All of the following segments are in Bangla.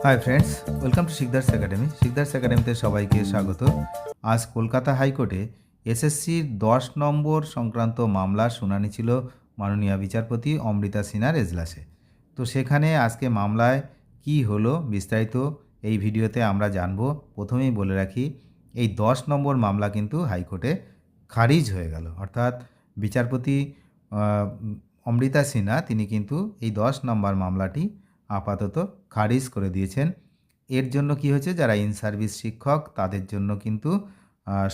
Hi friends, welcome to Sikdar's academy. Sikdar's একাডেমিতে সবাইকে স্বাগত। আজ কলকাতা হাইকোর্টে এসএসসির 10 নম্বর সংক্রান্ত মামলার শুনানি ছিল মাননীয় বিচারপতি অমৃতা সিনহার এজলাসে। তো সেখানে আজকে মামলায় কি হলো বিস্তারিত এই ভিডিওতে আমরা জানব। প্রথমেই বলে রাখি, এই 10 নম্বর মামলা কিন্তু হাইকোর্টে খারিজ হয়ে গেল, অর্থাৎ বিচারপতি অমৃতা সিনহা তিনি কিন্তু এই 10 নম্বর মামলাটি আপাতত খারিজ করে দিয়েছেন। এর জন্য কি হয়েছে, যারা ইন সার্ভিস শিক্ষক তাদের জন্য কিন্তু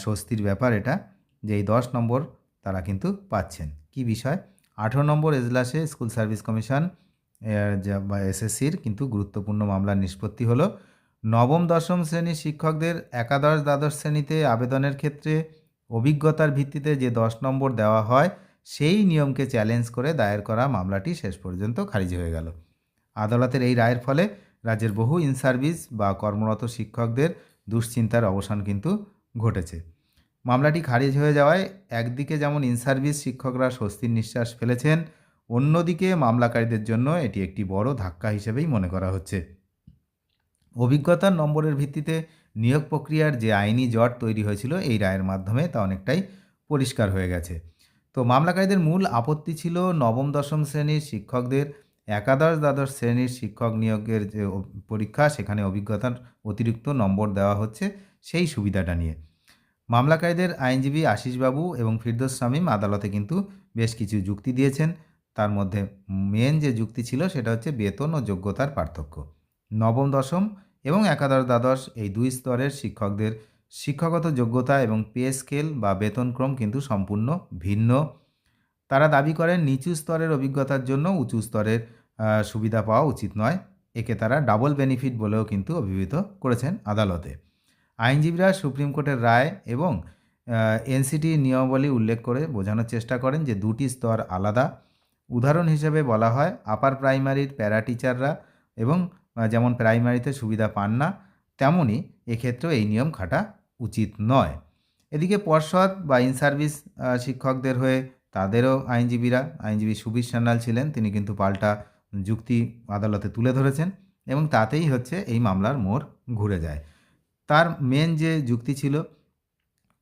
স্বস্তির ব্যাপার এটা, যে এই 10 নম্বর তারা কিন্তু পাচ্ছেন। কি বিষয়, 18 নম্বর এজলাসে স্কুল সার্ভিস কমিশন বা এসএসসির কিন্তু গুরুত্বপূর্ণ মামলার নিষ্পত্তি হলো। নবম দশম শ্রেণীর শিক্ষকদের একাদশ দ্বাদশ শ্রেণীতে আবেদনের ক্ষেত্রে অভিজ্ঞতার ভিত্তিতে যে 10 নম্বর দেওয়া হয় সেই নিয়মকে চ্যালেঞ্জ করে দায়ের করা মামলাটি শেষ পর্যন্ত খারিজ হয়ে গেল। আদালতের এই রায়ের ফলে রাজ্যের বহু ইন সার্ভিস বা কর্মরত শিক্ষকদের দুশ্চিন্তার অবসান কিন্তু ঘটেছে। মামলাটি খারিজ হয়ে যাওয়ায় একদিকে যেমন ইন সার্ভিস শিক্ষকরা স্বস্তির নিঃশ্বাস ফেলেছেন, অন্যদিকে মামলাকারীদের জন্য এটি একটি বড় ধাক্কা হিসেবেই মনে করা হচ্ছে। অভিজ্ঞতার নম্বরের ভিত্তিতে নিয়োগ প্রক্রিয়ার যে আইনি জট তৈরি হয়েছিল এই রায়ের মাধ্যমে তা অনেকটাই পরিষ্কার হয়ে গেছে। তো মামলাকারীদের মূল আপত্তি ছিল নবম দশম শ্রেণীর শিক্ষকদের একাদশ দ্বাদশ শ্রেণীর শিক্ষক নিয়োগের যে পরীক্ষা সেখানে অভিজ্ঞতার অতিরিক্ত নম্বর দেওয়া হচ্ছে সেই সুবিধাটা নিয়ে। মামলাকারীদের আইনজীবী আশিসবাবু এবং ফিরদৌস শামীম আদালতে কিন্তু বেশ কিছু যুক্তি দিয়েছেন। তার মধ্যে মেন যে যুক্তি ছিল সেটা হচ্ছে বেতন ও যোগ্যতার পার্থক্য। নবম দশম এবং একাদশ দ্বাদশ এই দুই স্তরের শিক্ষকদের শিক্ষাগত যোগ্যতা এবং পে স্কেল বা বেতনক্রম কিন্তু সম্পূর্ণ ভিন্ন। তারা দাবি করেন নিচু স্তরের অভিজ্ঞতার জন্য উঁচু স্তরের সুবিধা পাওয়া উচিত নয়। একে তারা ডাবল বেনিফিট বলেও কিন্তু অভিহিত করেছেন আদালতে। আইনজীবীরা সুপ্রিম কোর্টের রায় এবং এনসিটির নিয়মাবলী উল্লেখ করে বোঝানোর চেষ্টা করেন যে দুটি স্তর আলাদা। উদাহরণ হিসেবে বলা হয় আপার প্রাইমারির প্যারা টিচাররা এবং যেমন প্রাইমারিতে সুবিধা পান না, তেমনই এক্ষেত্রেও এই নিয়ম খাটা উচিত নয়। এদিকে পর্ষদ বা ইন সার্ভিস শিক্ষকদের হয়ে তাদেরও আইনজীবী সুবীর সান্যাল ছিলেন, তিনি কিন্তু পাল্টা যুক্তি আদালতে তুলে ধরেছেন এবং তাতেই হচ্ছে এই মামলার মোড় ঘুরে যায়। তার মেন যে যুক্তি ছিল,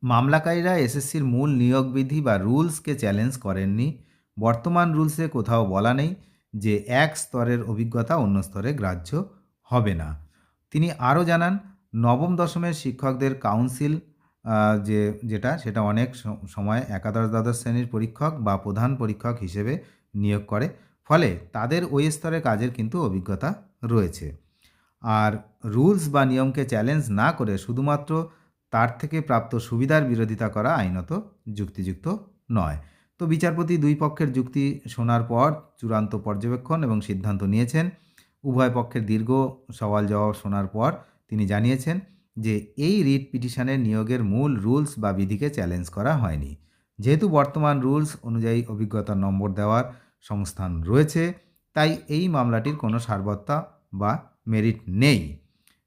মামলাকারীরা এসএসসির মূল নিয়োগ বিধি বা রুলসকে চ্যালেঞ্জ করেননি। বর্তমান রুলসে কোথাও বলা নেই যে এক স্তরের অভিজ্ঞতা অন্য স্তরে গ্রাহ্য হবে না। তিনি আরও জানান, নবম দশমের শিক্ষকদের কাউন্সিল সেটা অনেক সময় একাদশ দ্বাদশ শ্রেণীর পরীক্ষক বা প্রধান পরীক্ষক হিসেবে নিয়োগ করে, ফলে তাদের ওই স্তরে কাজের কিন্তু অভিজ্ঞতা রয়েছে। আর রুলস বা নিয়মকে চ্যালেঞ্জ না করে শুধুমাত্র তার থেকে প্রাপ্ত সুবিধার বিরোধিতা করা আইনত যুক্তিযুক্ত নয়। তো বিচারপতি দুই পক্ষের যুক্তি শোনার পর চূড়ান্ত পর্যবেক্ষণ এবং সিদ্ধান্ত নিয়েছেন। উভয় পক্ষের দীর্ঘ সওয়াল জবাব শোনার পর তিনি জানিয়েছেন যে এই রিট পিটিশনের নিয়োগের মূল রুলস বা বিধিকে চ্যালেঞ্জ করা হয়নি। যেহেতু বর্তমান রুলস অনুযায়ী অভিজ্ঞতার নম্বর দেওয়ার সংস্থান রয়েছে, তাই এই মামলাটির কোনো সারবত্তা বা মেরিট নেই।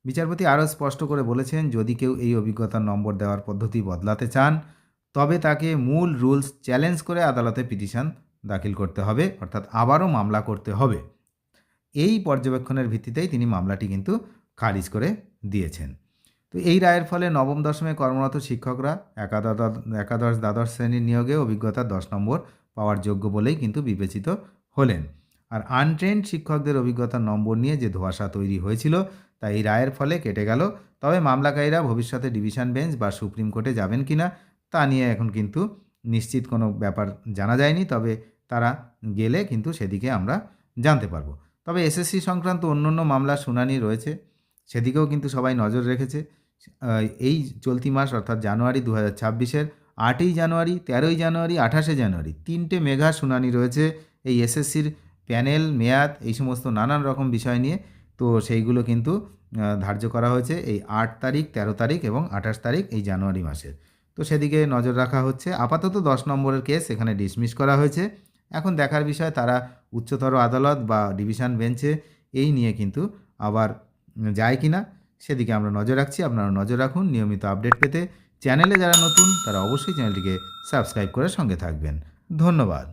বিচারপতি আরও স্পষ্ট করে বলেছেন, যদি কেউ এই অভিজ্ঞতার নম্বর দেওয়ার পদ্ধতি বদলাতে চান তবে তাকে মূল রুলস চ্যালেঞ্জ করে আদালতে পিটিশন দাখিল করতে হবে, অর্থাৎ আবারও মামলা করতে হবে। এই পর্যবেক্ষণের ভিত্তিতেই তিনি মামলাটি কিন্তু খারিজ করে দিয়েছেন। তো এই রায়ের ফলে নবম দশমে কর্মরত শিক্ষকরা একাদশ দ্বাদশ শ্রেণীর নিয়োগে অভিজ্ঞতার 10 নম্বর পাওয়ার যোগ্য বলেই কিন্তু বিবেচিত হলেন। আর আনট্রেন্ড শিক্ষকদের অভিজ্ঞতার নম্বর নিয়ে যে ধোঁয়াশা তৈরি হয়েছিল তা এই রায়ের ফলে কেটে গেল। তবে মামলাকারীরা ভবিষ্যতে ডিভিশন বেঞ্চ বা সুপ্রিম কোর্টে যাবেন কিনা তা নিয়ে এখন কিন্তু নিশ্চিত কোনো ব্যাপার জানা যায়নি, তবে তারা গেলে কিন্তু সেদিকে আমরা জানতে পারবো। তবে এসএসসি সংক্রান্ত অন্যান্য মামলার শুনানি রয়েছে, সেদিকেও কিন্তু সবাই নজর রেখেছে। এই চলতি মাস অর্থাৎ জানুয়ারি 2026-এর 8ই জানুয়ারি, 13ই জানুয়ারি, 28শে জানুয়ারি 3টে মেগা শুনানি রয়েছে এই এসএসসির প্যানেল, মেয়াদ, এই সমস্ত নানান রকম বিষয় নিয়ে। তো সেইগুলো কিন্তু ধার্য করা হয়েছে এই 8 তারিখ, 13 তারিখ এবং 28 তারিখ এই জানুয়ারি মাসের। তো সেদিকে নজর রাখা হচ্ছে। আপাতত 10 নম্বরের কেস এখানে ডিসমিস করা হয়েছে। এখন দেখার বিষয় তারা উচ্চতর আদালত বা ডিভিশন বেঞ্চে এই নিয়ে কিন্তু আবার যায় কিনা, সেদিকে আমরা নজর রাখছি। আপনারা নজর রাখুন। নিয়মিত আপডেট পেতে চ্যানেলে যারা নতুন তারা অবশ্যই চ্যানেলটিকে সাবস্ক্রাইব করে সঙ্গে থাকবেন। ধন্যবাদ।